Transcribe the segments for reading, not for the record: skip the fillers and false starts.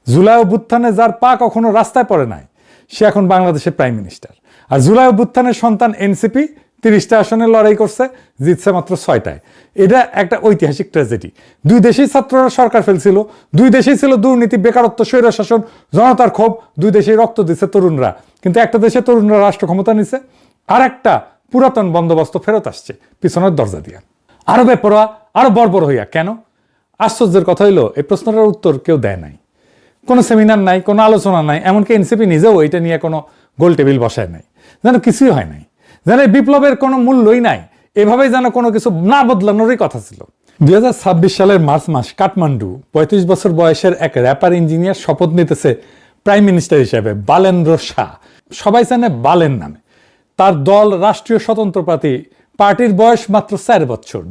জুলাই অভ্যুত্থানে যার পা কখনো রাস্তায় পড়ে নাই সে এখন বাংলাদেশের প্রাইম মিনিস্টার। আর জুলাই অভ্যুত্থানের সন্তান এনসিপি 30টা আসনে লড়াই করছে, জিতছে মাত্র 6টায়। এটা একটা ঐতিহাসিক ট্র্যাজেডি। দুই দেশেই ছাত্ররা সরকার ফেলছিল, দুই দেশেই ছিল দুর্নীতি, বেকারত্ব, স্বৈরশাসন, জনতার ক্ষোভ, দুই দেশেই রক্ত দিচ্ছে তরুণরা। কিন্তু একটা দেশে তরুণরা রাষ্ট্র ক্ষমতা নিছে, আর একটা পুরাতন বন্দোবস্ত ফেরত আসছে পিছনের দরজা দিয়া, আরো বেপরোয়া, আরো বর্বর হইয়া। কেন? আশ্চর্যের কথা হইলো এই প্রশ্নটার উত্তর কেউ দেয় নাই। কোনো সেমিনার নাই, কোনো আলোচনা নাই, এমনকি এনসিপি নিজেও এটা নিয়ে কোনো গোল টেবিল বসায় নাই, যেন কিছুই হয় নাই, যেন বিপ্লবের কোনো মূল্যই নাই। এভাবেই যেন কোনো কিছু না বদলানোরই কথা ছিল। 2026 সালের মার্চ মাস, কাঠমান্ডু, 35 বছর বয়সের এক র্যাপার ইঞ্জিনিয়ার শপথ নিতেছে প্রাইম মিনিস্টার হিসেবে, বালেন্দ্র শাহ, সবাই জানে বালেন নামে। তার দল রাষ্ট্রীয় স্বতন্ত্র পার্টি, পার্টির বয়স মাত্র 4 বছর।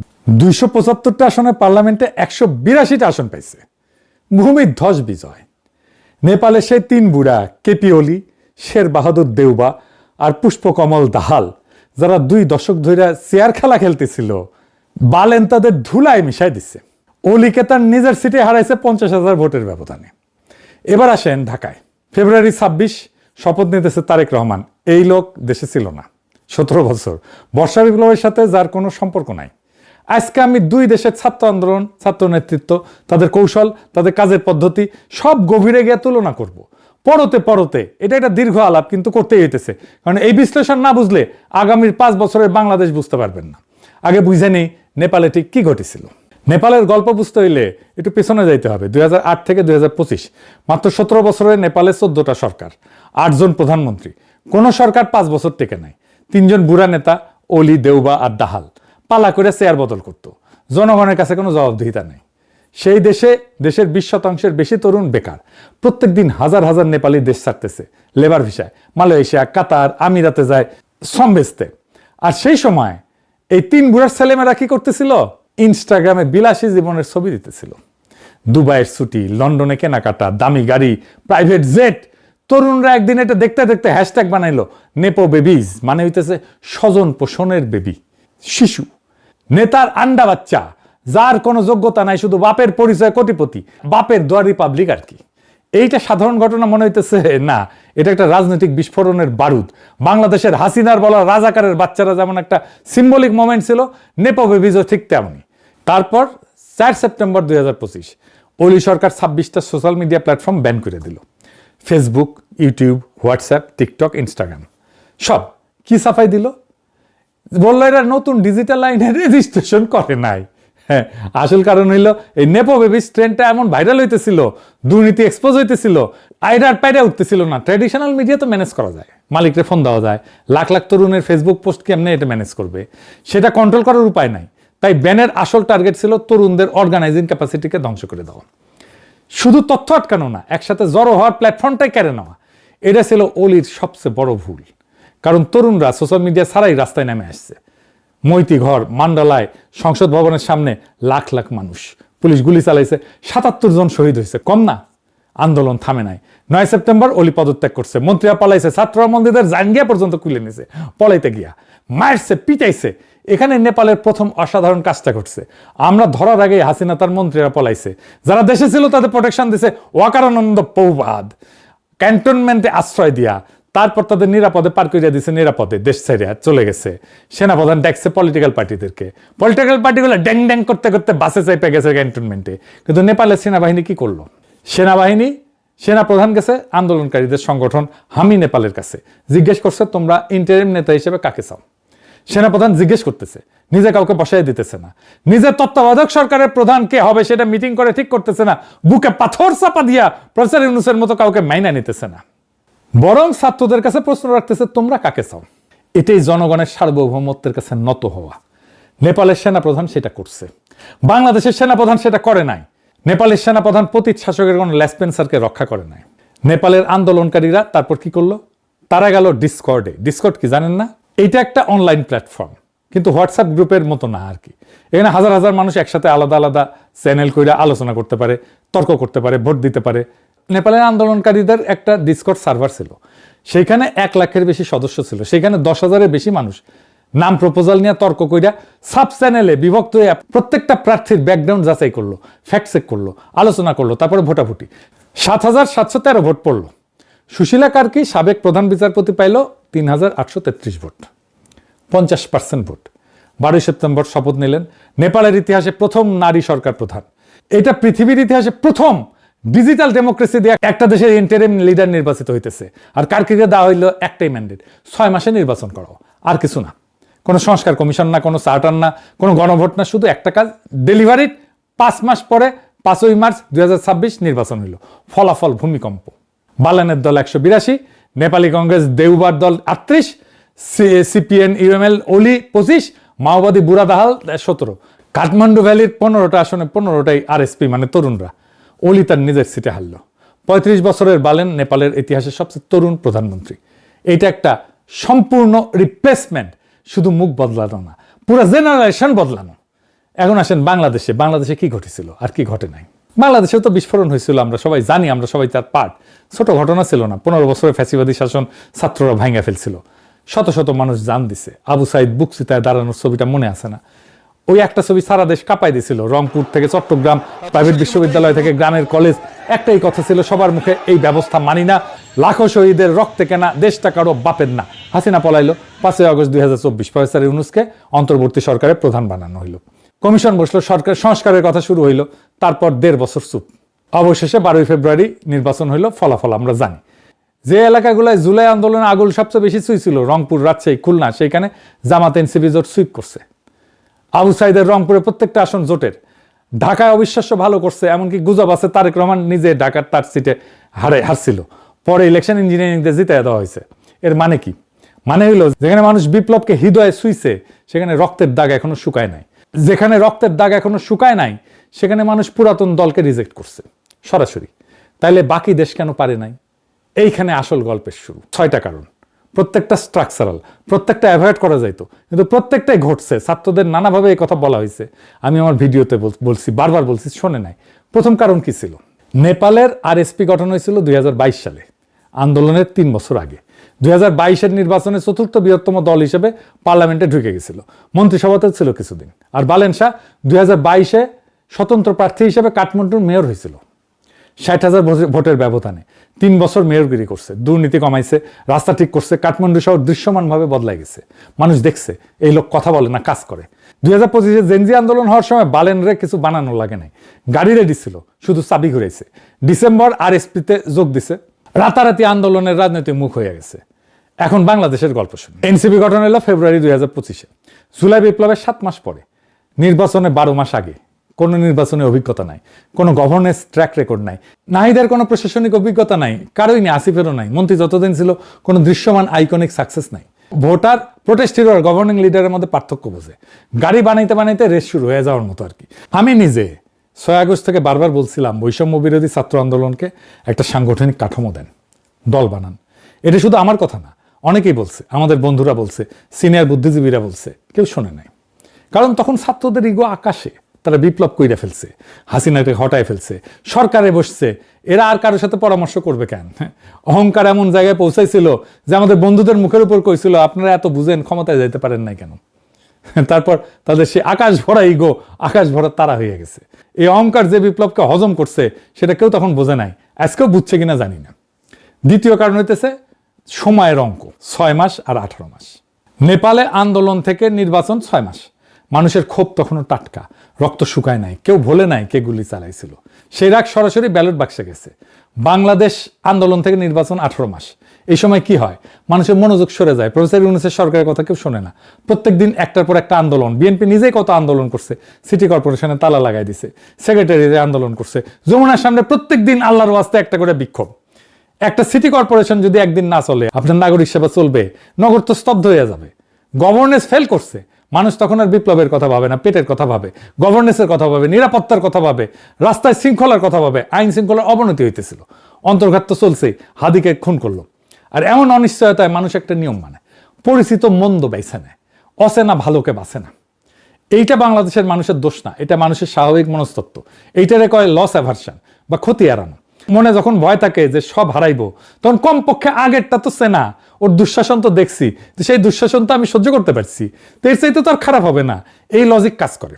275টা আসনে পার্লামেন্টে 182টা আসন পাইছে। ভূমিধ্বস বিজয়। নেপালে সেই 3 বুড়া, কেপি ওলি, শের বাহাদুর দেউবা আর পুষ্পকমল দাহাল, যারা 2 দশক ধরে চেয়ার খেলা খেলতেছিল, বালেন তাদের ধুলায় মিশাই দিচ্ছে। ওলিকে তার নিজের সিটে হারাইছে 50,000 ভোটের ব্যবধানে। এবার আসেন ঢাকায়। ফেব্রুয়ারি 26 শপথ নিতেছে তারেক রহমান। এই লোক দেশে ছিল না 17 বছর, বর্ষা বিপ্লবের সাথে যার কোনো সম্পর্ক নাই। আজকে আমি 2 দেশের ছাত্র আন্দোলন, ছাত্র নেতৃত্ব, তাদের কৌশল, তাদের কাজের পদ্ধতি সব গভীরে গিয়ে তুলনা করব। পরতে পরতে এটা একটা দীর্ঘ আলাপ, কিন্তু করতেই হইতেছে, কারণ এই বিশ্লেষণ না বুঝলে আগামীর 5 বছরের বাংলাদেশ বুঝতে পারবেন না। আগে বুঝে নেই নেপালে ঠিক কি ঘটেছিল। নেপালের গল্প বুঝতে হইলে একটু পেছনে যাইতে হবে। 2008 থেকে 2025, মাত্র 17 বছরে নেপালে 14টা সরকার, 8 জন প্রধানমন্ত্রী। কোন সরকার 5 বছর টেকে নাই। 3 জন বুড়া নেতা, ওলি, দেউবা আর দাহাল, পালা করে চেয়ার বদল করত। জনগণের কাছে কোনো জবাবদিহিতা নেই। সেই দেশে দেশের 20% বেশি তরুণ বেকার। প্রত্যেক দিন হাজার হাজার নেপালি দেশ ছাড়তেছে লেবার ভিসায়, মালয়েশিয়া, কাতার, আমিরাতে যায় শ্রম বেচতে। আর সেই সময় এই 3 বুড়ার ছেলেমেয়েরা কি করতেছিল? ইনস্টাগ্রামে বিলাসী জীবনের ছবি দিতেছিল। দুবাইয়ের ছুটি, লন্ডনে কেনাকাটা, দামি গাড়ি, প্রাইভেট জেট। তরুণরা একদিন এটা দেখতে দেখতে হ্যাশট্যাগ বানাইলো নেপো বেবিজ, মানে হইতেছে স্বজন পোষণের বেবি, শিশু। নেতার আন্ডা বাচ্চা, যার কোনো যোগ্যতা নাই, শুধু বাপের পরিচয় কোটিপতি, বাপের দোয়া রিপাবলিক আর কি। এইটা সাধারণ ঘটনা মনে হইতেছে না, এটা একটা রাজনৈতিক বিস্ফোরণের বারুদ। বাংলাদেশের হাসিনার বলা রাজাকারের বাচ্চারা যেমন একটা সিম্বলিক মোমেন্ট ছিল, নেপো বেবিজও ঠিক তেমনই। তারপর 4 সেপ্টেম্বর 2025 ওলি সরকার 26টা সোশ্যাল মিডিয়া প্ল্যাটফর্ম ব্যান করে দিল। Facebook, YouTube, WhatsApp, TikTok, Instagram, সব কি সাফাই দিল? বললো এরা নতুন ডিজিটাল লাইনে রেজিস্ট্রেশন করে নাই। হ্যাঁ, আসল কারণ হইল এই নেপো বেবিস ট্রেন্ডটা এমন ভাইরাল হইতেছিল, দুর্নীতি এক্সপোজ হইতেছিল, আইডার পাইডা উঠতেছিল না। ট্র্যাডিশনাল মিডিয়া তো ম্যানেজ করা যায়, মালিকরে ফোন দেওয়া যায়। লাখ লাখ তরুণের ফেসবুক পোস্ট কেমনে এটা ম্যানেজ করবে? সেটা কন্ট্রোল করার উপায় নাই। তাই ব্যানের আসল টার্গেট ছিল তরুণদের অর্গানাইজিং ক্যাপাসিটিকে ধ্বংস করে দেওয়া। শুধু তথ্য আটকানো না, একসাথে জড়ো হওয়ার প্ল্যাটফর্মটাই কেড়ে নেওয়া। এটা ছিল ওলির সবচেয়ে বড় ভুল। কারণ তরুণরা সোশ্যাল মিডিয়া ছাড়াই রাস্তায় নেমে আসছে। মৈতীঘর, মান্ডালায়, সংসদ ভবনের সামনে লাখ লাখ মানুষ, পুলিশ গুলি চালাইছে, 77 জন শহীদ হয়েছে, কম না? আন্দোলন থামে নাই। 9 সেপ্টেম্বর ওলি পদত্যাগ করছে, মন্ত্রীরা পলাইছে, ছাত্ররা মন্দিরের জাঙ্গিয়া পর্যন্ত খুলে নিছে পলাইতে গিয়া, মারছে, পিটাইছে। এখানে নেপালের প্রথম অসাধারণ কাজটা ঘটছে। আমরা ধরার আগে হাসিনা তার মন্ত্রীরা পলাইছে, যারা দেশে ছিল তাদের প্রোটেকশন দিছে ওয়াকারানন্দ পৌবাদ, ক্যান্টনমেন্টে আশ্রয় দিয়া। তারপর তাদের নিরাপদে পার করিয়া দিছে, নিরাপদে দেশ ছেড়ে চলে গেছে। সেনাপ্রধান ডাকছে পলিটিক্যাল পার্টিদেরকে, পলিটিক্যাল পার্টিগুলো ড্যাং ড্যাং করতে করতে বাসে চাইপে গেছে ক্যান্টনমেন্টে। কিন্তু নেপালের সেনাবাহিনী কি করলো? সেনাপ্রধান গেছে আন্দোলনকারীদের সংগঠন হামি নেপালের কাছে, জিজ্ঞেস করছে তোমরা ইন্টারিম নেতা হিসেবে কাকে চাও? সেনাপ্রধান জিজ্ঞেস করতেছে, নিজে কাউকে বসাই দিতেছে না। নিজের তত্ত্বাবধায়ক সরকারের প্রধান কে হবে সেটা মিটিং করে ঠিক করতেছে না। বুকে পাথর চাপা দিয়া প্রফেসর ইউনূসের মতো কাউকে মাইনা নিতেছে না, বরং ছাত্রদের কাছে প্রশ্ন রাখতেছে তোমরা কাকে চাও? এটাই জনগণের সার্বভৌমত্বের কাছে নত হওয়া। নেপালের সেনাপ্রধান সেটা করছে, বাংলাদেশের সেনাপ্রধান সেটা করে নাই। নেপালের সেনাপ্রধান পতিত শাসকের কোন লেসপেন্সারকে রক্ষা করে নাই। নেপালের আন্দোলনকারীরা তারপর কি করলো? তারা গেল ডিসকর্ডে। ডিসকর্ড কি জানেন না? এইটা একটা অনলাইন প্ল্যাটফর্ম, কিন্তু হোয়াটসঅ্যাপ গ্রুপের মতো না আর কি। এখানে হাজার হাজার মানুষ একসাথে আলাদা আলাদা চ্যানেল করে আলোচনা করতে পারে, তর্ক করতে পারে, ভোট দিতে পারে। নেপালের আন্দোলনকারীদের একটা ডিসকর্ড সার্ভার ছিল, সেইখানে 1 লাখের বেশি সদস্য ছিল। সেখানে 10,000-এর বেশি মানুষ নাম প্রপোজাল নিয়ে তর্ক কইরা সাব চ্যানেলে বিভক্ত হয়ে প্রত্যেকটা প্রার্থীর ব্যাকগ্রাউন্ড যাচাই করলো, ফ্যাক্ট চেক করলো, আলোচনা করলো, তারপরে ভোটাভুটি। 7,713 ভোট পড়ল। সুশীলা কার্কি সাবেক প্রধান বিচারপতি পাইল 3,833 ভোট, 50% ভোট। 12 সেপ্টেম্বর শপথ নিলেন। নেপালের ইতিহাসে প্রথম নারী সরকার প্রধান। এটা পৃথিবীর ইতিহাসে প্রথম ডিজিটাল ডেমোক্রেসি দিয়ে একটা দেশের ইন্টারিম লিডার নির্বাচিত হইতেছে। আর কার্কিকে দেওয়া হইল একটাই ম্যান্ডেট, 6 মাসে নির্বাচন করাও, আর কিছু না। কোনো সংস্কার কমিশন না, কোনো চার্টার না, কোনো গণভোট না, শুধু একটা কাজ, ডেলিভারির 5 মাস পরে 5ই মার্চ 2026 নির্বাচন হইল। ফলাফল ভূমিকম্প। বালেনের দল 182, নেপালি কংগ্রেস দেউবার দল 38, সিপিএন ইউএমএল ওলি 25, মাওবাদী বুড়াদাহাল 17। কাঠমান্ডু ভ্যালির 15টা আসনে 15টাই আরএসপি মানে তরুণরা। ওলি তার নিজের সিটে হারল। 35 বছরের বালেন নেপালের ইতিহাসের সবচেয়ে তরুণ প্রধানমন্ত্রী। এটা একটা সম্পূর্ণ রিপ্লেসমেন্ট, শুধু মুখ বদলানো না, পুরো জেনারেশন বদলানো। এখন আসেন বাংলাদেশে। বাংলাদেশে কি ঘটেছিল আর কি ঘটে নাই? বাংলাদেশেও তো বিস্ফোরণ হয়েছিল, আমরা সবাই জানি, আমরা সবাই তার পার্ট। ছোট ঘটনা ছিল না। 15 বছরের ফ্যাসিবাদী শাসন ছাত্ররা ভাঙা ফেলছিল, শত শত মানুষ জান দিছে। আবু সাইদ বুকসিতায় দাঁড়ানোর ছবিটা মনে আছে না? ওই একটা ছবি সারা দেশ কাঁপাই দিছিল। রংপুর থেকে চট্টগ্রাম, প্রাইভেট বিশ্ববিদ্যালয় থেকে গ্রামের কলেজ, একটাই কথা ছিল সবার মুখে, এই ব্যবস্থা মানি না, লাখো শহীদের রক্তে কেনা দেশটা কারো বাপের না। হাসিনা পলাইলো। 5 আগস্ট 2024 প্রফেসর ইউনূসকে অন্তর্বর্তী সরকারের প্রধান বানানো হইল। কমিশন বসলো, সরকার সংস্কারের কথা শুরু হইল। তারপর 1.5 বছর চুপ। অবশেষে 12 ফেব্রুয়ারি নির্বাচন হইল। ফলাফল আমরা জানি। যে এলাকাগুলোয় জুলাই আন্দোলনে আগুল সবচেয়ে বেশি ছুঁইছিল, রংপুর, রাজশাহী, খুলনা, সেইখানে জামাত এনসিপি জোট সুইপ করছে। আবু সাইদের রংপুরে প্রত্যেকটা আসন জোটের। ঢাকায় অবিশ্বাস্য ভালো করছে, এমনকি গুজব আছে তারেক রহমান নিজে ঢাকার তার সিটে হারছিল। পরে ইলেকশন ইঞ্জিনিয়ারিং দিয়ে জিতে দেওয়া হয়েছে। এর মানে কি? মানে হইলো, যেখানে মানুষ বিপ্লবকে হৃদয়ে ছুঁইছে সেখানে রক্তের দাগ এখনো শুকায় নাই। যেখানে রক্তের দাগ এখনো শুকায় নাই সেখানে মানুষ পুরাতন দলকে রিজেক্ট করছে সরাসরি। তাইলে বাকি দেশ কেন পারে নাই? এইখানে আসল গল্পের শুরু। 6টা কারণ, প্রত্যেকটা স্ট্রাকচারাল, প্রত্যেকটা অ্যাভয়েড করা যাইতো, কিন্তু প্রত্যেকটাই ঘটছে। ছাত্রদের নানাভাবে এই কথা বলা হয়েছে, আমি আমার ভিডিওতে বলছি, বারবার বলছি, শোনে নাই। প্রথম কারণ কি ছিল? নেপালের আরএসপি গঠন হয়েছিল 2022 সালে, আন্দোলনের 3 বছর আগে। 2022-এর নির্বাচনে 4র্থ বৃহত্তম দল হিসেবে পার্লামেন্টে ঢুকে গেছিল, মন্ত্রিসভাতে ছিল কিছুদিন। আর বালেন শাহ 2022-এ স্বতন্ত্র প্রার্থী হিসেবে কাঠমান্ডুর মেয়র হয়েছিল 60,000 ভোটের ব্যবধানে। 3 বছর মেয়রগিরি করছে, দুর্নীতি কমাইছে, রাস্তা ঠিক করছে। কাঠমান্ডু শহর দৃশ্যমানভাবে বদলাই গেছে। মানুষ দেখছে এই লোক কথা বলে না, কাজ করে। 2025-এ জেনজি আন্দোলন হওয়ার সময় বালেনরে কিছু বানানো লাগে নাই, গাড়ি রেডি ছিল, শুধু চাবি ঘুরাইছে। ডিসেম্বর আরএসপিতে যোগ দিছে। রাতারাতি আন্দোলনের রাজনৈতিক মুখ হয়ে গেছে। এখন বাংলাদেশের গল্প শুনি। এনসিপি গঠন হলো ফেব্রুয়ারি 2025-এ। জুলাই বিপ্লবের 7 মাস পরে, নির্বাচনে 12 মাস আগে। কোনো নির্বাচনের অভিজ্ঞতা নাই, কোনো গভর্নেন্স ট্র্যাক রেকর্ড নাই, নাহিদের কোনো প্রশাসনিক অভিজ্ঞতা নাই, কারোই নেই, আসিফেরও নাই। মন্ত্রী যতদিন ছিল কোনো দৃশ্যমান আইকনিক সাকসেস নাই। ভোটার, প্রোটেস্ট হিরো আর গভর্নিং লিডারের মধ্যে পার্থক্য বোঝে। গাড়ি বানাইতে বানাইতে রেস শুরু হয়ে যাওয়ার মতো আর কি। আমি নিজে 6 আগস্ট থেকে বারবার বলছিলাম, বৈষম্য বিরোধী ছাত্র আন্দোলনকে একটা সাংগঠনিক কাঠামো দেন, দল বানান। এটা শুধু আমার কথা না, অনেকেই বলছে, আমাদের বন্ধুরা বলছে, সিনিয়র বুদ্ধিজীবীরা বলছে, কেউ শোনে নাই। কারণ তখন ছাত্রদের ইগো আকাশে, তারা বিপ্লব কইরা ফেলছে, হাসিনাকে হটায় ফেলছে, সরকারে বসছে। এরা আর কারোর সাথে পরামর্শ করবে কেন? অহংকার এমন জায়গায় পৌঁছাইছিল যে আমাদের বন্ধুদের মুখের উপর কইছিল, আপনারা এত বুঝেন, ক্ষমতায় যাইতে পারেন নাই কেন? তারপর তাদের সে আকাশ ভরা ইগো, আকাশ ভরা তারা হয়ে গেছে। এই অহংকার যে বিপ্লবকে হজম করছে সেটা কেউ তখন বোঝে নাই, আজকেও বুঝছে কিনা জানি না। দ্বিতীয় কারণ হইতেছে সময়ের অঙ্ক, 6 মাস আর 18 মাস। নেপালে আন্দোলন থেকে নির্বাচন 6 মাস। মানুষের ক্ষোভ তখনও টাটকা, রক্ত শুকায় নাই, কেউ ভোলে নাই কে গুলি চালাইছিল। সেই রাগ সরাসরি ব্যালট বাক্সে গেছে। বাংলাদেশ আন্দোলন থেকে নির্বাচন 18 মাস। এই সময় কি হয়? মানুষের মনোযোগ সরে যায়। প্রফেসর ইউনূসের সরকারের কথা কেউ শোনে না। প্রত্যেকদিন একটার পর একটা আন্দোলন। বিএনপি নিজেই কত আন্দোলন করছে, সিটি কর্পোরেশনে তালা লাগাই দিছে, সেক্রেটারিতে আন্দোলন করছে, যমুনার সামনে প্রত্যেক দিন আল্লাহর ওয়াস্তে একটা করে বিক্ষোভ। একটা সিটি কর্পোরেশন যদি একদিন না চলে, আপনার নাগরিক সেবা চলবে? নগর তো স্তব্ধ হয়ে যাবে। গভর্নেন্স ফেল করছে। মানুষ তখন আর বিপ্লবের কথা ভাবে না, পেটের কথা ভাবে, গভর্নেন্সের কথা ভাবে, নিরাপত্তার কথা ভাবে, রাস্তায় শৃঙ্খলার কথা ভাবে। আইন শৃঙ্খলার অবনতি হইতেছিল, অন্তর্ঘাত তো চলছেই, হাদিকে খুন করলো। আর এমন অনিশ্চয়তায় মানুষ একটা নিয়ম মানে, পরিচিত মন্দ বেছে নেয়, অচেনা ভালোকে বাঁচে না। এইটা বাংলাদেশের মানুষের দোষ না, এটা মানুষের স্বাভাবিক মনস্তত্ত্ব। এইটারে কয় লস অ্যাভারশন বা ক্ষতি এড়ানো। মনে যখন ভয় থাকে যে সব হারাইবো, তখন কমপক্ষে আগেরটা তো চেনা, ওর দুঃশাসন তো দেখছি, সেই দুঃশাসন তো আমি সহ্য করতে পারছি, তো এর চাইতে তো আর খারাপ হবে না, এই লজিক কাজ করে।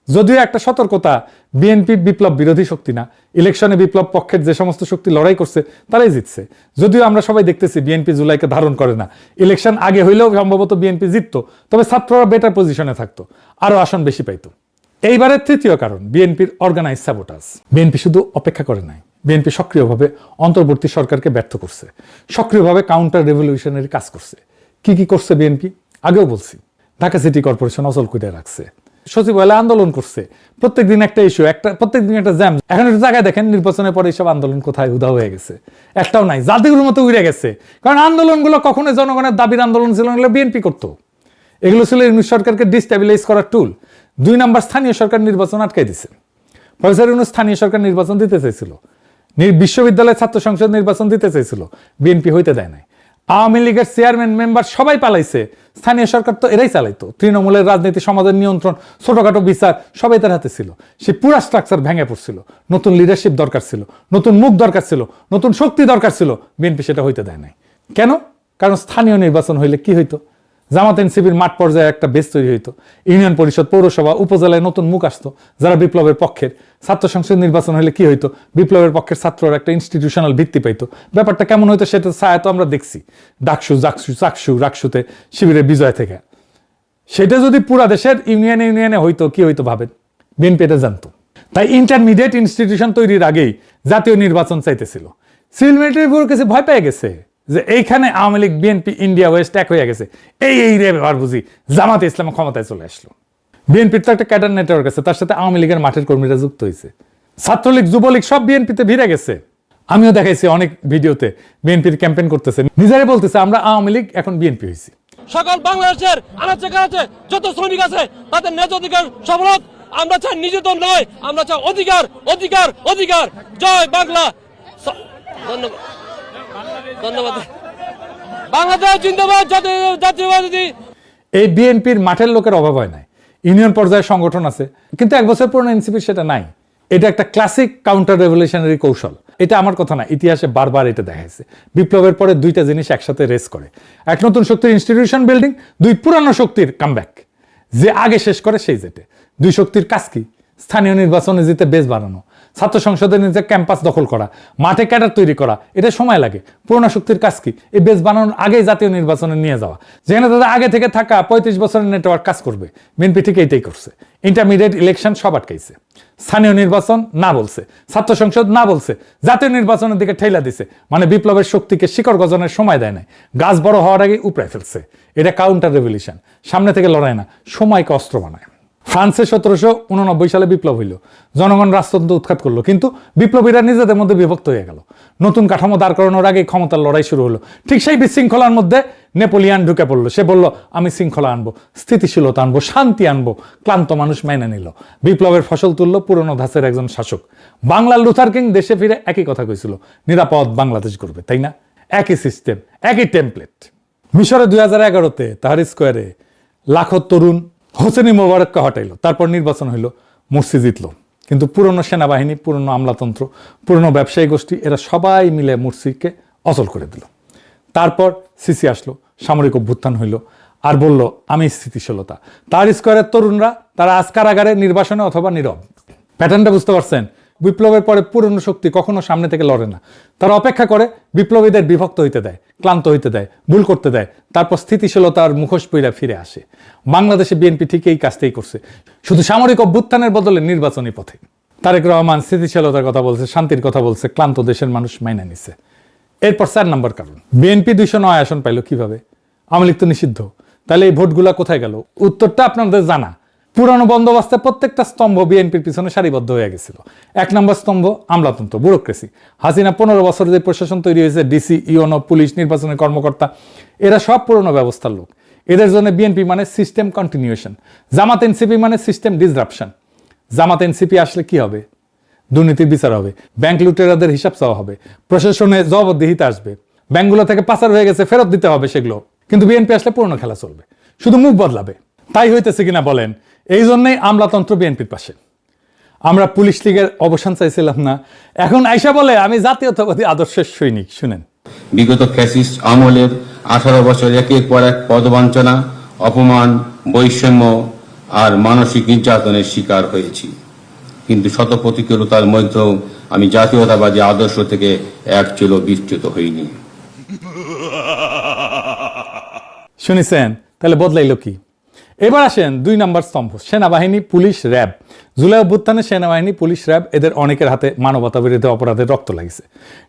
যদিও একটা সতর্কতা, বিএনপি বিপ্লব বিরোধী শক্তি না, ইলেকশনে বিপ্লব পক্ষের যে সমস্ত শক্তি লড়াই করছে তারাই জিতছে। যদিও আমরা সবাই দেখতেছি বিএনপি জুলাইকে ধারণ করে না, ইলেকশন আগে হইলেও সম্ভবত বিএনপি জিততো, তবে ছাত্ররা বেটার পজিশনে থাকতো, আরো আসন বেশি পাইতো। এইবারের তৃতীয় কারণ বিএনপির অর্গানাইজ সাবোটাজ। বিএনপি শুধু অপেক্ষা করে নাই, বিএনপি সক্রিয়ভাবে অন্তর্বর্তী সরকারকে ব্যর্থ করছে, সক্রিয়ভাবে কাউন্টার রেভলিউশনারি কাজ করছে। কি কি করছে বিএনপি আগেও বলছি। ঢাকা সিটি কর্পোরেশন অচল করে রাখছে, সচিবালয়ে আন্দোলন করছে, প্রত্যেকদিন একটা ইস্যু, প্রত্যেকদিন একটা জ্যাম। এখন একটু জায়গায় দেখেন নির্বাচনের পরে এইসব আন্দোলন কোথায় উধাও হয়ে গেছে, একটাও নাই, জাতিগুলোর মতো উড়ে গেছে। কারণ আন্দোলনগুলো কখনোই জনগণের দাবির আন্দোলন ছিল না, বিএনপি করতো। এগুলো ছিল ইউনূস সরকারকে ডিস্টেবিলাইজ করার টুল। 2 নাম্বার, স্থানীয় সরকার নির্বাচন আটকাই দিছে। প্রফেসর ইউনূস স্থানীয় সরকার নির্বাচন দিতে চাইছিল, বিশ্ববিদ্যালয় ছাত্র সংসদ নির্বাচন দিতে চাইছিল, বিএনপি হইতে দেয় নাই। আওয়ামী লীগের চেয়ারম্যান মেম্বার সবাই পালাইছে, স্থানীয় সরকার তো এরাই চালাইতো। তৃণমূলের রাজনীতি, সমাজের নিয়ন্ত্রণ, ছোটখাটো বিচার সবাই তার হাতে ছিল। সে পুরা স্ট্রাকচার ভেঙে পড়ছিল। নতুন লিডারশিপ দরকার ছিল, নতুন মুখ দরকার ছিল, নতুন শক্তি দরকার ছিল, বিএনপি সেটা হইতে দেয় নাই। কেন? কারণ স্থানীয় নির্বাচন হইলে কি হইতো? জামাত এনসিপির মাঠ পর্যায়ে একটা বেস তৈরি হইতো, ইউনিয়ন পরিষদ, পৌরসভা, উপজেলায় নতুন মুখ আসতো যারা বিপ্লবের পক্ষের। ছাত্র সংসদ নির্বাচন হলে কি হইতো? বিপ্লবের পক্ষের ছাত্ররা একটা ইনস্টিটিউশনাল ভিত্তি পাইতো। ব্যাপারটা কেমন হইতো সেটা ছায়া তো আমরা দেখছি, ডাকসু, চাকসু, রাকসুতে শিবিরের বিজয় থেকে। সেটা যদি পুরা দেশের ইউনিয়নে হইতো, কি হইতো ভাবেন? বিএনপি এটা জানতো। তাই ইন্টারমিডিয়েট ইনস্টিটিউশন তৈরির আগেই জাতীয় নির্বাচন চাইতেছিল। সিভিল মিলিটারি ব্যুরোর কাছে ভয় পেয়ে গেছে যে এইখানে Awami League, BNP, India West এক হয়ে গেছে, এই রে ব্যাপার বুঝি জামাতে ইসলাম ক্ষমতায় চলে আসলো। বিএনপির তো একটা ক্যাডার নেটওয়ার্ক আছে, তার সাথে আওয়ামী লীগের মাঠের কর্মীরা যুক্ত হয়েছে। ছাত্রলীগ, যুবলীগ সব বিএনপিতে ভিড়ে গেছে। আমিও দেখাইছি অনেক ভিডিওতে বিএনপির ক্যাম্পেইন করতেছে, নিজেরাই বলতেছে আমরা আওয়ামী লীগ, এখন বিএনপি হয়েছি। সকল বাংলাদেশের আনাচে কানাচে যত শ্রমিক আছে তাদের ন্যায্য অধিকার সফল হোক। আমরা চাই নির্যাতন নয়, আমরা চাই অধিকার, অধিকার, অধিকার। জয় বাংলা। ধন্যবাদ, ধন্যবাদ। বাংলাদেশ জিন্দাবাদ, জাতীয়বাদী। এই বিএনপির মাঠের লোকের অভাব হয় নাই, ইউনিয়ন পর্যায়ে সংগঠন আছে, কিন্তু 1 বছর পুরনো এনসিপির সেটা নাই। এটা একটা ক্লাসিক কাউন্টার রেভলিউশনারি কৌশল। এটা আমার কথা না, ইতিহাসে বারবার এটা দেখাইছে। বিপ্লবের পরে দুইটা জিনিস একসাথে রেস করে, এক নতুন শক্তির ইনস্টিটিউশন বিল্ডিং, 2 পুরানো শক্তির কামব্যাক। যে আগে শেষ করে সেই জেটে। 2 শক্তির কাজ কি? স্থানীয় নির্বাচনে জিতে বেস বানানো, ছাত্র সংসদের নিজে ক্যাম্পাস দখল করা, মাঠে ক্যাডার তৈরি করা। এটা সময় লাগে। পুরোনো শক্তির কাজ কি? এই বেস বানানোর আগেই জাতীয় নির্বাচনে নিয়ে যাওয়া, যেখানে তাদের আগে থেকে থাকা 35 বছরের নেটওয়ার্ক কাজ করবে। বিএনপি ঠিক এইটাই করছে। ইন্টারমিডিয়েট ইলেকশন সব আটকাইছে, স্থানীয় নির্বাচন না বলছে, ছাত্র সংসদ না বলছে, জাতীয় নির্বাচনের দিকে ঠেলা দিছে। মানে বিপ্লবের শক্তিকে শিকড় গজনের সময় দেয় নাই, গাছ বড় হওয়ার আগে উপড়ে ফেলছে। এটা কাউন্টার রেভলিউশন, সামনে থেকে লড়াই না, সময়কে অস্ত্র বানায়। ফ্রান্সে 1789 সালে বিপ্লব হইল, জনগণ রাজতন্ত্র উৎখাত করলো, কিন্তু বিপ্লবীরা নিজেদের মধ্যে বিভক্ত হয়ে গেল। নতুন কাঠামো দাঁড় করানোর আগে ক্ষমতার লড়াই শুরু হলো। ঠিক সেই বিশৃঙ্খলার মধ্যে নেপোলিয়ান ঢুকে পড়লো। সে বলল আমি শৃঙ্খলা আনবো, স্থিতিশীলতা আনবো, শান্তি আনবো। ক্লান্ত মানুষ মেনে নিল। বিপ্লবের ফসল তুললো পুরনো ধাঁচের একজন শাসক। বাংলার লুথার কিং দেশে ফিরে একই কথা কইছিল, নিরাপদ বাংলাদেশ করবে, তাই না? একই সিস্টেম, একই টেমপ্লেট। মিশরে 2011-তে তাহরির স্কোয়ারে লাখো তরুণ হোসেনি মোবারককে হটাইলো, তারপর নির্বাচন হইলো, মুরসি জিতলো। কিন্তু পুরনো সেনাবাহিনী, পুরনো আমলাতন্ত্র, পুরনো ব্যবসায়ী গোষ্ঠী এরা সবাই মিলে মুরসিকে অচল করে দিল। তারপর সিসি আসলো, সামরিক অভ্যুত্থান হইল, আর বলল আমি স্থিতিশীলতা। তার স্কোয়ারের তরুণরা তারা আজ কারাগারে, নির্বাসনে অথবা নীরব। প্যাটার্নটা বুঝতে পারছেন? বিপ্লবের পরে পুরনো শক্তি কখনো সামনে থেকে লড়ে না, তারা অপেক্ষা করে বিপ্লবীদের বিভক্ত হইতে দেয়, ক্লান্ত হইতে দেয়, ভুল করতে দেয়, তারপর স্থিতিশীলতার মুখোশ পইরা ফিরে আসে। বাংলাদেশে বিএনপি ঠিক এই কাজটাই করছে, শুধু সামরিক অভ্যুত্থানের বদলে নির্বাচনী পথে। তারেক রহমান স্থিতিশীলতার কথা বলছে, শান্তির কথা বলছে, ক্লান্ত দেশের মানুষ মাইনা নিছে। এরপর 4 নম্বর কারণ, বিএনপি 209 আসন পাইল কিভাবে? আওয়ামী লীগ তো নিষিদ্ধ, তাহলে এই ভোটগুলা কোথায় গেল? উত্তরটা আপনাদের জানা। পুরানো বন্দোবস্তে প্রত্যেকটা স্তম্ভ বিএনপির পিছনে সারিবদ্ধ হয়ে গেছিল। 1 নম্বর স্তম্ভ আমলাতন্ত্র, ব্যুরোক্রেসি। হাসিনা 15 বছর যে প্রশাসন তৈরি হয়েছে, ডিসি, ইউনো, পুলিশ, নির্বাচনের কর্মকর্তা, এরা সব পুরনো ব্যবস্থার লোক। এদের জন্য বিএনপি মানে সিস্টেম কন্টিনিউশন, জামাত এনসিপি মানে সিস্টেম ডিসরাপশন। জামাত এনসিপি আসলে কি হবে? দুর্নীতির বিচার হবে, ব্যাংক লুটেরাদের হিসাব চাওয়া হবে, প্রশাসনে জবাবদিহিতা আসবে, ব্যাংকগুলো থেকে পাচার হয়ে গেছে ফেরত দিতে হবে সেগুলো। কিন্তু বিএনপি আসলে পুরনো খেলা চলবে, শুধু মুখ বদলাবে। তাই হইতেছে কিনা বলেন? এই জন্যই আমলাতন্ত্র বিএনপির পাশে। আমরা পুলিশ লীগের অবসান চাইছিলাম না, এখন আইসা বলে আমি জাতীয়তাবাদী আদর্শের সৈনিক। শুনেন, বিগত ফ্যাসিস্ট আমলের 18 বছর একের পর এক পদবঞ্চনা, অপমান, বৈষম্য আর মানসিক নির্যাতনের শিকার হয়েছি, কিন্তু শত প্রতিকূলতার মধ্যেও আমি জাতীয়তাবাদী আদর্শ থেকে এক চুলো বিচ্যুত হইনি। শুনেছেন? তাহলে বদলাইলো কি? এবার আসেন 2 নম্বর স্তম্ভ, সেনাবাহিনী, পুলিশ, র্যাব। জুলাই অভ্যুত্থানে সেনাবাহিনী, পুলিশ, র্যাব এদের অনেকের হাতে মানবতা বিরোধী অপরাধের রক্ত লাগিছে,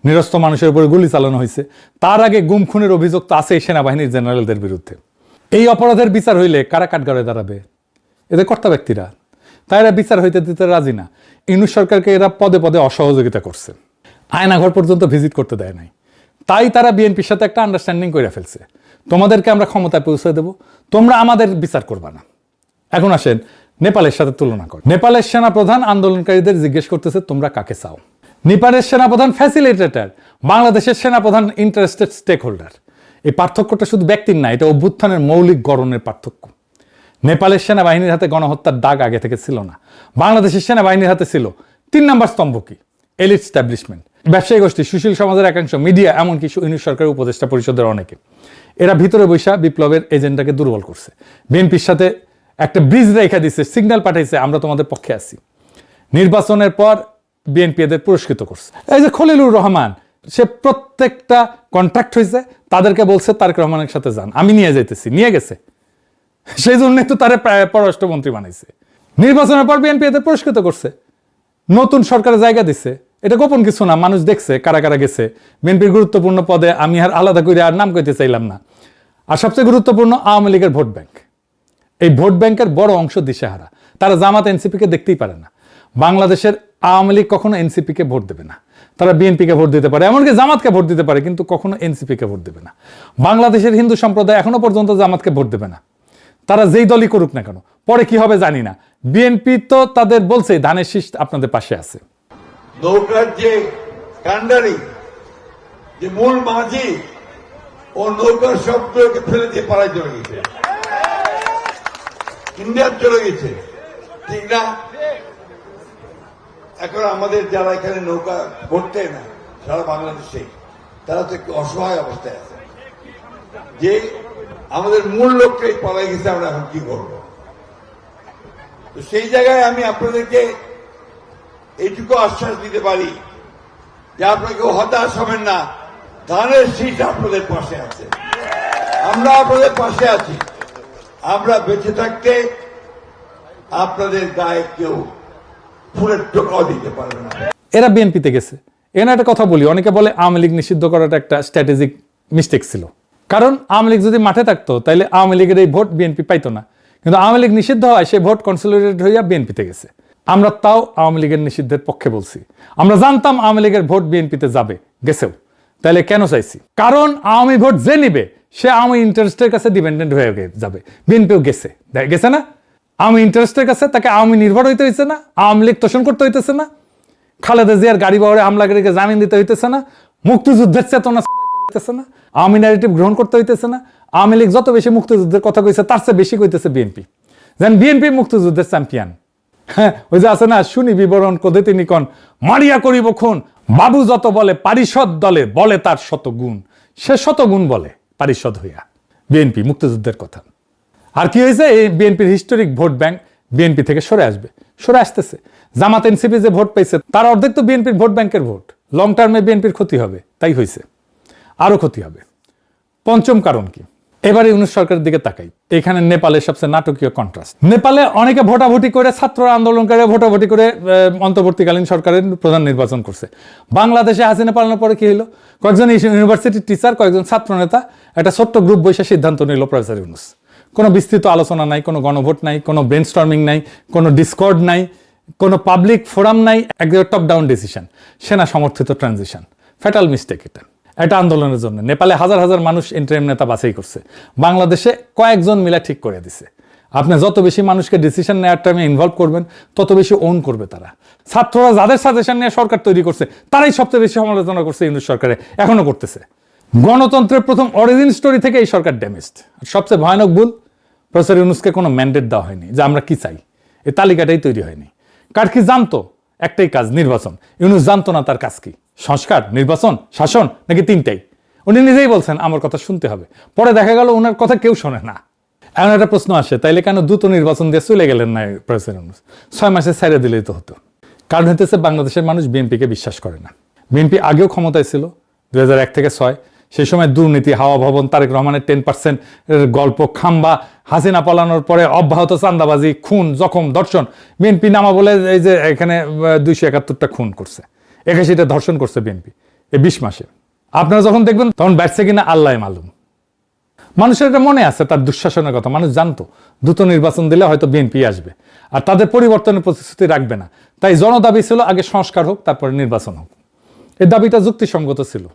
নিরস্ত্র মানুষের উপরে গুলি চালানো হয়েছে। তার আগে গুম খুনের অভিযোগ তো আছে সেনাবাহিনীর জেনারেলদের বিরুদ্ধে। এই অপরাধের বিচার হইলে কারা কাঠগড়ায় দাঁড়াবে? এদের কর্তা ব্যক্তিরা। তাই এরা বিচার হইতে দিতে রাজি না। ইউনূস সরকারকে এরা পদে পদে অসহযোগিতা করছে, আয়নাঘর পর্যন্ত ভিজিট করতে দেয় নাই। তাই তারা বিএনপির সাথে একটা আন্ডারস্ট্যান্ডিং করে ফেলছে, তোমাদেরকে আমরা ক্ষমতায় পৌঁছে দেব, তোমরা আমাদের বিচার করবা না। এখন আসেন নেপালের সাথে তুলনা কর। নেপালের সেনাপ্রধান আন্দোলনকারীদের জিজ্ঞেস করতেছে তোমরা কাকে চাও। নেপালের সেনাপ্রধান ফ্যাসিলিটেটর, বাংলাদেশের সেনাপ্রধান ইন্টারেস্টেড স্টেক হোল্ডার। এই পার্থক্যটা শুধু ব্যক্তির না, এটা অভ্যুত্থানের মৌলিক গড়নের পার্থক্য। নেপালের সেনাবাহিনীর হাতে গণহত্যার দাগ আগে থেকে ছিল না, বাংলাদেশের সেনাবাহিনীর হাতে ছিল। 3 নম্বর স্তম্ভ কি? এলিট স্ট্যাবলিশমেন্ট, ব্যবসায়ী গোষ্ঠী, সুশীল সমাজের একাংশ, মিডিয়া, এমনকি ইউনূস সরকারের উপদেষ্টা পরিষদের অনেকে। এরা ভিতরে বৈশা বিপ্লবের এজেন্ডাকে দুর্বল করছে, বিএনপির সাথে একটা ব্রিজ রেখা দিচ্ছে, সিগন্যাল পাঠাইছে আমরা তোমাদের পক্ষে আছি। নির্বাচনের পর বিএনপি এদের পুরস্কৃত করছে। এই যে খলিলুর রহমান, সে প্রত্যেকটা কন্ট্রাক্ট হয়েছে, তাদেরকে বলছে তারেক রহমানের সাথে যান, আমি নিয়ে যাইতেছি, নিয়ে গেছে। সেই জন্যই তো তারা পররাষ্ট্রমন্ত্রী বানাইছে। নির্বাচনের পর বিএনপি এদের পুরস্কৃত করছে, নতুন সরকারের জায়গা দিচ্ছে। এটা গোপন কিছু না, মানুষ দেখছে কারা কারা গেছে বিএনপির গুরুত্বপূর্ণ পদে। আমি আর আলাদা করে আর নাম কইতে চাইলাম না। আর সবচেয়ে গুরুত্বপূর্ণ আওয়ামী লীগের ভোট ব্যাংক। এই ভোট ব্যাংকের বড় অংশ দিশেহারা, তারা জামাত এনসিপিকে দেখতেই পারে না। বাংলাদেশের আওয়ামী লীগ কখনো এনসিপিকে ভোট দেবে না, তারা বিএনপিকে ভোট দিতে পারে, এমনকি জামাতকে ভোট দিতে পারে, কিন্তু কখনো এনসিপিকে ভোট দেবে না। বাংলাদেশের হিন্দু সম্প্রদায় এখনো পর্যন্ত জামাতকে ভোট দেবে না, তারা যেই দলই করুক না কেন। পরে কি হবে জানি না। বিএনপি তো তাদের বলছে ধানের শীষ আপনাদের পাশে আছে। নৌকার যে কান্ডারি, যে মূল মাঝি, ও নৌকার শব্দকে ফেলে দিয়ে পাড়ায় চলে গেছে, ইন্ডিয়ার চলে গেছে, ঠিক না? এখন আমাদের যারা এখানে নৌকা ভরতে না সারা বাংলাদেশে, তারা তো একটু অসহায় অবস্থায় আছে, যে আমাদের মূল লোকটাই পালাই গেছে, আমরা এখন কি করব? তো সেই জায়গায় আমি আপনাদেরকে এইটুকু আশ্বাস দিতে পারি যে আপনাকে হতাশ হবেন না, ধানের শীষ আপনাদের পাশে আছে, আমরা আপনাদের পাশে আছি। আমরা বেঁচে থাকতে আপনাদের গায়ে কেউ ফুলের টোকাও দিতে পারবে না। এরা বিএনপিতে গেছে। এখানে একটা কথা বলি, অনেকে বলে আওয়ামী লীগ নিষিদ্ধ করাটা একটা স্ট্র্যাটেজিক মিস্টেক ছিল, কারণ আওয়ামী লীগ যদি মাঠে থাকতো তাহলে আওয়ামী লীগের এই ভোট বিএনপি পাইতো না। কিন্তু আওয়ামী লীগ নিষিদ্ধ হয়, সেই ভোট কনসলিডেটেড হইয়া বিএনপিতে গেছে। আমরা তাও আওয়ামী লীগের নিষিদ্ধের পক্ষে বলছি। আমরা জানতাম আওয়ামী লীগের ভোট বিএনপিতে যাবে, গেছেও। তাহলে কেন চাইছি? কারণ আওয়ামী ভোট যে নিবে সে আওয়ামী ইন্টারেস্টের কাছে ডিপেন্ডেন্ট হয়ে যাবে। বিএনপিও গেছে, গেছে না? আওয়ামী ইন্টারেস্টের কাছে তাকে আওয়ামী নির্ভর হইতে হইতেছে না, আওয়ামী লীগ তোষণ করতে হইতেছে না, খালেদা জিয়ার গাড়ি বহরে হামলাকারীকে জামিন দিতে হইতেছে না, মুক্তিযুদ্ধের চেতনা হইতেছে না, আওয়ামী ন্যারেটিভ গ্রহণ করতে হইতেছে না। আওয়ামী লীগ যত বেশি মুক্তিযুদ্ধের কথা কইছে তার চেয়ে বেশি কইতেছে বিএনপি, যেন বিএনপি মুক্তিযুদ্ধের চ্যাম্পিয়ন। হ্যাঁ, ওই যে আছে না, শুনি বিবরণ কোদে তিনি কন, মারিয়া করিব খুন, বাবু যত বলে পারিষদ দলে, বলে তার শত গুণ, সে শত গুণ বলে পারিষদ হইয়া। বিএনপি মুক্তিযুদ্ধের কথা। আর কি হয়েছে? এই বিএনপির হিস্টোরিক ভোট ব্যাংক বিএনপি থেকে সরে আসবে, সরে আসতেছে। জামাত এনসিপি যে ভোট পাইছে তার অর্ধেক তো বিএনপির ভোট ব্যাংকের ভোট। লং টার্মে বিএনপির ক্ষতি হবে, তাই হয়েছে, আরো ক্ষতি হবে। পঞ্চম কারণ কি? এবারে ইউনূস সরকারের দিকে তাকাই। এখানে নেপালের সবচেয়ে নাটকীয় কন্ট্রাস্ট। নেপালে অনেকে ভোটাভুটি করে, ছাত্র আন্দোলনকারী ভোটাভুটি করে অন্তর্বর্তীকালীন সরকারের প্রধান নির্বাচন করছে। বাংলাদেশে হাসিনা পালানোর পরে কি হলো? কয়েকজন ইউনিভার্সিটির টিচার, কয়েকজন ছাত্র নেতা একটা ছোট্ট গ্রুপ বসে সিদ্ধান্ত নিল প্রফেসর ইউনূস। কোনো বিস্তৃত আলোচনা নাই, কোনো গণভোট নাই, কোনো ব্রেনস্টর্মিং নাই, কোনো ডিসকর্ড নাই, কোনো পাবলিক ফোরাম নাই, একদম টপ ডাউন ডিসিশন, সেনা সমর্থিত ট্রানজিশন। ফ্যাটাল মিস্টেক এটা। এটা আন্দোলনের জন্য নেপালে হাজার হাজার মানুষ ইন্টারিম নেতা বাছাই করছে, বাংলাদেশে কয়েকজন মিলা ঠিক করে দিছে। আপনি যত বেশি মানুষকে ডিসিশন নেওয়ার টাইমে ইনভলভ করবেন তত বেশি ওন করবে তারা। ছাত্ররা যাদের সাজেশন নিয়ে সরকার তৈরি করছে তারাই সবচেয়ে বেশি সমালোচনা করছে ইউনূস সরকারে, এখনো করতেছে। গণতন্ত্রের প্রথম অরিজিন স্টোরি থেকে এই সরকার ড্যামেজড। সবচেয়ে ভয়ানক ভুল, প্রফেসর ইউনূসকে কোনো ম্যান্ডেট দেওয়া হয়নি যে আমরা কি চাই, এই তালিকাটাই তৈরি হয়নি। কার কি জানতো? একটাই কাজ, নির্বাচন। ইউনূস জানতো না তার কাজ কি, সংস্কার, নির্বাচন, শাসন, নাকি তিনটাই। উনি নিজেই বলছেন আমার কথা শুনতে হবে। পরে দেখা গেল ওনার কথা কেউ শোনে না। এমন একটা প্রশ্ন আসে, তাইলে কেন দ্রুত নির্বাচন দিয়ে চলে গেলেন না প্রেসিডেন্ট? 6 মাসে ছেড়ে দিলেই তো হতো। কারণ হতেছে বাংলাদেশের মানুষ বিএনপিকে বিশ্বাস করে না। বিএনপি আগেও ক্ষমতায় ছিল 2001 থেকে 6, সেই সময় দুর্নীতি, হাওয়া ভবন, তারেক রহমানের 10% গল্প, খাম্বা, হাসিনা পালানোর পরে অব্যাহত চান্দাবাজি, খুন, জখম, ধর্ষণ। বিএনপি নামা বলে এই যে এখানে 271টা খুন করছে, 81টা ধর্ষণ করছে বিএনপি এই 20 মাসে। আপনারা যখন দেখবেন তখন ব্যাটছে কিনা আল্লাহ মালুম। মানুষের এটা মনে আছে তার দুঃশাসনের কথা, মানুষ জানতো দ্রুত নির্বাচন দিলে হয়তো বিএনপি আসবে আর তাদের পরিবর্তনের প্রতিশ্রুতি রাখবে না। তাই জনদাবি ছিল আগে সংস্কার হোক, তারপরে নির্বাচন হোক। এই দাবিটা যুক্তিসঙ্গত ছিল,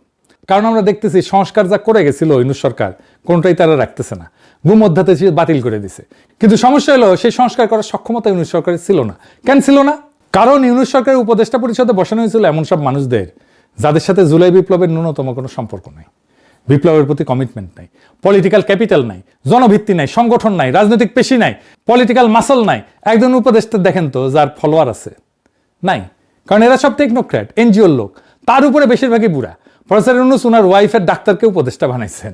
কারণ আমরা দেখতেছি সংস্কার যা করে গেছিল ইউনূস সরকার, কোনটাই তারা রাখতেছে না, গুম অধ্যাদেশ বাতিল করে দিছে। কিন্তু সমস্যা হলো সেই সংস্কার করার সক্ষমতা ইউনূস সরকারের ছিল না। কেন ছিল না? কারণ ইউনূস সরকারের উপদেষ্টা পরিষদে বসানো হয়েছিল এমন সব মানুষদের যাদের সাথে জুলাই বিপ্লবের ন্যূনতম কোনো সম্পর্ক নাই, বিপ্লবের প্রতি কমিটমেন্ট নাই, পলিটিক্যাল ক্যাপিটাল নাই, জনভিত্তি নাই, সংগঠন নাই, রাজনৈতিক পেশি নাই, পলিটিক্যাল মাসল নাই। একজন উপদেষ্টা দেখেন তো যার ফলোয়ার আছে? নাই। কারণ এরা সব টেকনোক্র্যাট, এনজিওর লোক, তার উপরে বেশিরভাগই বুড়া। প্রফেসর ইউনূস ওনার ওয়াইফের ডাক্তারকে উপদেষ্টা বানাইছেন।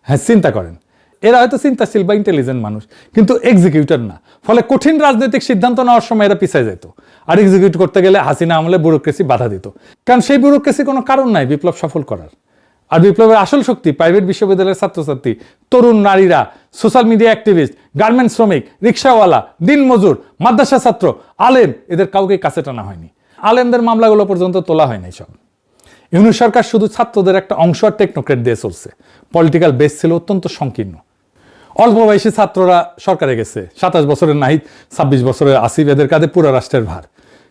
হ্যাঁ, চিন্তা করেন, এরা হয়তো চিন্তাশীল বা ইন্টেলিজেন্ট মানুষ, কিন্তু এক্সিকিউটর না। ফলে কঠিন রাজনৈতিক সিদ্ধান্ত নেওয়ার সময় এরা পিছিয়ে যেত, আর এক্সিকিউট করতে গেলে হাসিনা আমলে ব্যুরোক্রেসি বাধা দিত। কারণ সেই ব্যুরোক্রেসি কোনো কারণ নাই বিপ্লব সফল করার। আর বিপ্লবের আসল শক্তি প্রাইভেট বিশ্ববিদ্যালয়ের ছাত্রছাত্রী, তরুণ নারীরা, সোশ্যাল মিডিয়া অ্যাক্টিভিস্ট, গার্মেন্টস শ্রমিক, রিক্সাওয়ালা, দিনমজুর, মাদ্রাসা ছাত্র, আলেম, এদের কাউকে কাছে টানা হয়নি। আলেমদের মামলাগুলো পর্যন্ত তোলা হয়নি সব। ইউনূস সরকার শুধু ছাত্রদের একটা অংশ আর টেকনোক্রেট দিয়ে চলছে। পলিটিক্যাল বেস ছিল অত্যন্ত সংকীর্ণ। অল্প বয়সী ছাত্ররা সরকারে গেছে, 27 বছরের নাহিদ, 26 বছরের আসিফ, এদের কাঁধে পুরো রাষ্ট্রের ভার।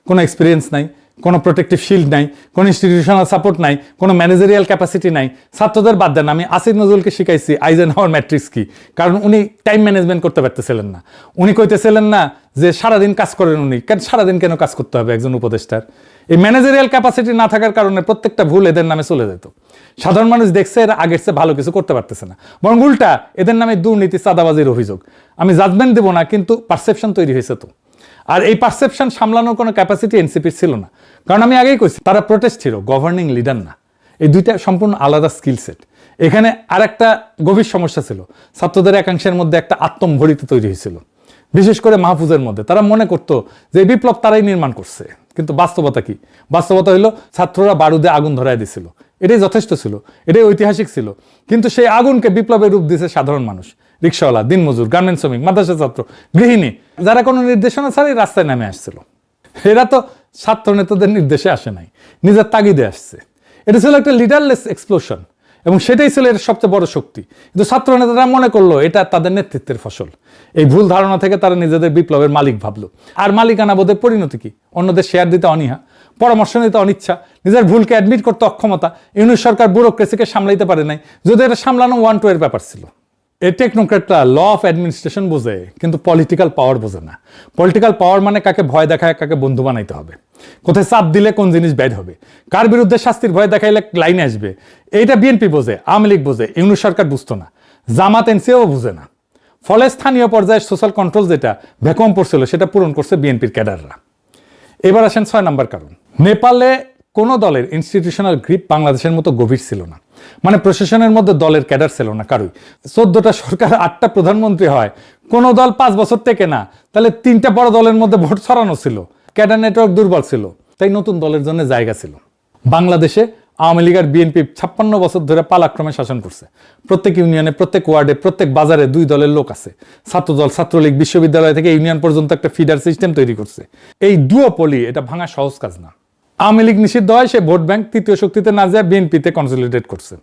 কোনো এক্সপিরিয়েন্স নাই, কোনো প্রোটেক্টিভ শিল্ড নাই, কোনো ইনস্টিটিউশনাল সাপোর্ট নাই, কোনো ম্যানেজারিয়াল ক্যাপাসিটি নাই। ছাত্রদের বাদ দেন, আমি আসিফ নজরুলকে শিখাইছি আইজেনহাওয়ার ম্যাট্রিক্স কি, কারণ উনি টাইম ম্যানেজমেন্ট করতে পারতেছিলেন না। উনি কইতেছিলেন না যে সারাদিন কাজ করেন উনি, কেন সারাদিন কেন কাজ করতে হবে একজন উপদেষ্টার? এই ম্যানেজারিয়াল ক্যাপাসিটি না থাকার কারণে প্রত্যেকটা ভুল এদের নামে চলে যেত। সাধারণ মানুষ দেখছে এরা আগের চেয়ে ভালো কিছু করতে পারতেছে না, বরং উল্টা এদের নামে দুর্নীতি, চাঁদাবাজির অভিযোগ। আমি জাজমেন্ট দেবো না, কিন্তু পারসেপশন তৈরি হয়েছে তো। আর এই পারসেপশন সামলানোর কোনো ক্যাপাসিটি এনসিপির ছিল না, কারণ আমি আগেই কইছি তারা প্রোটেস্ট ছিল, গভর্নিং লিডার না। এই দুইটা সম্পূর্ণ আলাদা স্কিল সেট। এখানে আর একটা গভীর সমস্যা ছিল, ছাত্রদের একাংশের মধ্যে একটা আত্মম্ভরিত তৈরি হয়েছিল, বিশেষ করে মাহফুজের মধ্যে। তারা মনে করতো যে এই বিপ্লব তারাই নির্মাণ করছে, কিন্তু বাস্তবতা কি? বাস্তবতা হইলো ছাত্ররা বারুদে আগুন ধরায় দিছিল। এটাই যথেষ্ট ছিল, এটাই ঐতিহাসিক ছিল। কিন্তু সেই আগুনকে বিপ্লবের রূপ দিয়েছে সাধারণ মানুষ, রিক্সাওয়ালা, দিনমজুর, গার্মেন্টস শ্রমিক, মাদ্রাসা ছাত্র, গৃহিণী, যারা কোনো নির্দেশনা ছাড়াই রাস্তায় নেমে আসছিল। এরা তো ছাত্র নেতাদের নির্দেশে আসে নাই, নিজের তাগিদে আসছে। এটা ছিল একটা লিডারলেস এক্সপ্লোশন, এবং সেটাই ছিল এর সবচেয়ে বড় শক্তি। কিন্তু ছাত্র নেতারা মনে করলো এটা তাদের নেতৃত্বের ফসল। এই ভুল ধারণা থেকে তারা নিজেদের বিপ্লবের মালিক ভাবলো। আর মালিকানা বোধের পরিণতি কি? অন্যদের শেয়ার দিতে অনীহা, পরামর্শ নিতে অনিচ্ছা, নিজের ভুলকে অ্যাডমিট করতে অক্ষমতা। ইউনূস সরকার ব্যুরোক্রেসিকে সামলাইতে পারে নাই, যদি এটা সামলানো 1-2 এর ব্যাপার ছিল। এই টেকনোক্রেটরা ল অফ অ্যাডমিনিস্ট্রেশন বোঝে, কিন্তু পলিটিক্যাল পাওয়ার বোঝে না। পলিটিক্যাল পাওয়ার মানে কাকে ভয় দেখায়, কাকে বন্ধু বানাইতে হবে, কোথায় চাপ দিলে কোন জিনিস ব্যাড হবে, কার বিরুদ্ধে শাস্তির ভয় দেখাইলে লাইনে আসবে। এইটা বিএনপি বোঝে, আওয়ামী লীগ বোঝে, ইউনূস সরকার বুঝতো না, জামাত এনসিও বুঝে না। ফলে স্থানীয় পর্যায়ে সোশ্যাল কন্ট্রোল যেটা ভ্যাকুয়াম পড়ছিল সেটা পূরণ করছে বিএনপির ক্যাডাররা। এবার আসেন 6 নম্বর কারণ। নেপালে কোনো দলের ইনস্টিটিউশনাল গ্রিপ বাংলাদেশের মতো গভীর ছিল না। মানে প্রশাসনের মধ্যে দলের ক্যাডার ছিল না কারোই। 14টা সরকার, 8টা প্রধানমন্ত্রী হয়, কোনো দল 5 বছর থেকে না, তাহলে 3টা বড় দলের মধ্যে ভোট ছড়ানো ছিল, ক্যাডার নেটওয়ার্ক দুর্বল ছিল, তাই নতুন দলের জন্য জায়গা ছিল। বাংলাদেশে আওয়ামী লীগ আর বিএনপি 56 বছর ধরে পালাক্রমে শাসন করছে। প্রত্যেক ইউনিয়নে, প্রত্যেক ওয়ার্ডে, প্রত্যেক বাজারে 2 দলের লোক আছে। ছাত্রদল, ছাত্রলীগ, বিশ্ববিদ্যালয় থেকে ইউনিয়ন পর্যন্ত একটা ফিডার সিস্টেম তৈরি করছে। এই ডুওপলি, এটা ভাঙা সহজ কাজ না। আওয়ামী লীগ নিষিদ্ধ হয়, সে ভোট ব্যাংক তৃতীয় শক্তিতে না যায় বিএনপিতে কনসলিডেট করছে।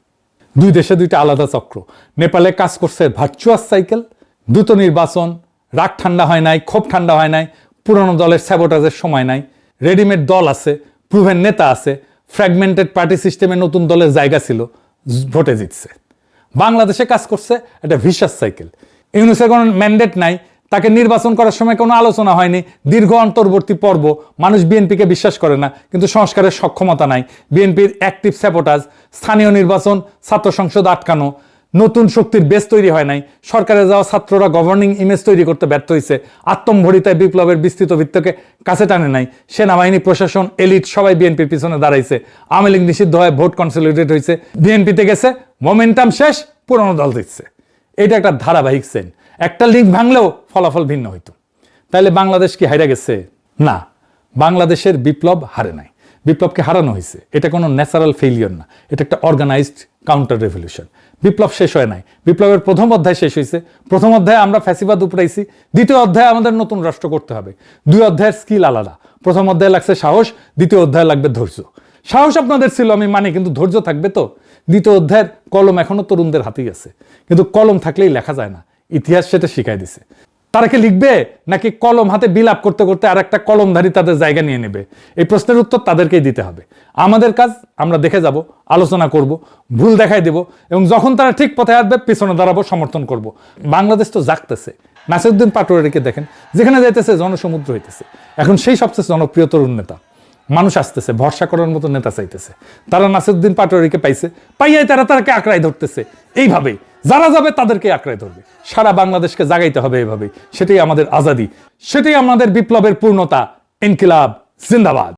2 দেশে 2টা আলাদা চক্র। নেপালে কাজ করছে ভার্চুয়াস সাইকেল, দ্রুত নির্বাচন, রাগ ঠান্ডা হয় নাই, ক্ষোভ ঠান্ডা হয় নাই, পুরনো দলের স্যাবোটাজের সময় নাই, রেডিমেড দল আছে, প্রুভেন নেতা আছে, ফ্র্যাগমেন্টেড পার্টি সিস্টেমে নতুন দলের জায়গা ছিল, ভোটে জিতছে। বাংলাদেশে কাজ করছে একটা ভিশাস সাইকেল। ইউনূসের কোনো ম্যান্ডেট নাই, তাকে নির্বাচন করার সময় কোনো আলোচনা হয়নি, দীর্ঘ অন্তর্বর্তী পর্ব, মানুষ বিএনপিকে বিশ্বাস করে না, কিন্তু সংস্কারের সক্ষমতা নাই, বিএনপির অ্যাক্টিভ স্যাবোটাজ, স্থানীয় নির্বাচন, ছাত্র সংসদ আটকানো, নতুন শক্তির বেস তৈরি হয় নাই, সরকারে যাওয়া ছাত্ররা গভর্নিং ইমেজ তৈরি করতে ব্যর্থ হয়েছে, আত্মম্ভরিতায় বিপ্লবের বিস্তৃত ভিত্তিকে কাছে টানে নাই, সেনাবাহিনী, প্রশাসন, এলিট সবাই বিএনপির পিছনে দাঁড়াইছে, আওয়ামী লীগ নিষিদ্ধ হয়, ভোট কনসলিডেট হয়েছে, বিএনপিতে গেছে, মোমেন্টাম শেষ, পুরনো দল দিচ্ছে। এটা একটা ধারাবাহিক সেন। একটা লিঙ্ক ভাঙলেও ফলাফল ভিন্ন হইতো। তাইলে বাংলাদেশ কি হাইরা গেছে? না, বাংলাদেশের বিপ্লব হারে নাই, বিপ্লবকে হারানো হয়েছে। এটা কোনো ন্যাচারাল ফেইলিয়র না, এটা একটা অর্গানাইজড কাউন্টার রেভলিউশন। বিপ্লব শেষ হয় নাই, বিপ্লবের প্রথম অধ্যায় শেষ হয়েছে। প্রথম অধ্যায়ে আমরা ফ্যাসিবাদ উপড়াইছি, দ্বিতীয় অধ্যায়ে আমাদের নতুন রাষ্ট্র করতে হবে। দুই অধ্যায়ের স্কিল আলাদা। প্রথম অধ্যায়ে লাগছে সাহস, দ্বিতীয় অধ্যায়ে লাগবে ধৈর্য। সাহস আপনাদের ছিল আমি মানি, কিন্তু ধৈর্য থাকবে তো। দ্বিতীয় অধ্যায়ের কলম এখনো তরুণদের হাতেই আছে, কিন্তু কলম থাকলেই লেখা যায় না, ইতিহাস সেটা শিখাই দিছে। তারা কি লিখবে, নাকি কলম হাতে বিলাপ করতে করতে আর একটা কলমধারী তাদের জায়গা নিয়ে নেবে? এই প্রশ্নের উত্তর তাদেরকেই দিতে হবে। আমাদের কাজ আমরা দেখে যাব, আলোচনা করব, ভুল দেখাই দেব, এবং যখন তারা ঠিক পথে আসবে পিছনে দাঁড়াবো, সমর্থন করব। বাংলাদেশ তো জাগতেছে। নাসিরউদ্দিন পাটোয়ারিকে দেখেন, যেখানে যাইতেছে জনসমুদ্র হইতেছে। এখন সেই সবচেয়ে জনপ্রিয় তরুণ নেতা। মানুষ আসতেছে, ভরসা করার মতো নেতা চাইতেছে। তারা নাসিরউদ্দিন পাটোয়ারিকে পাইছে, পাইয়াই তারাকে আঁকড়াই ধরতেছে। এইভাবেই যারা যাবে তাদেরকে আঁকড়াই ধরবে। সারা বাংলাদেশকে জাগাইতে হবে এভাবেই। সেটাই আমাদের আজাদি, সেটাই আমাদের বিপ্লবের পূর্ণতা। ইনকিলাব জিন্দাবাদ।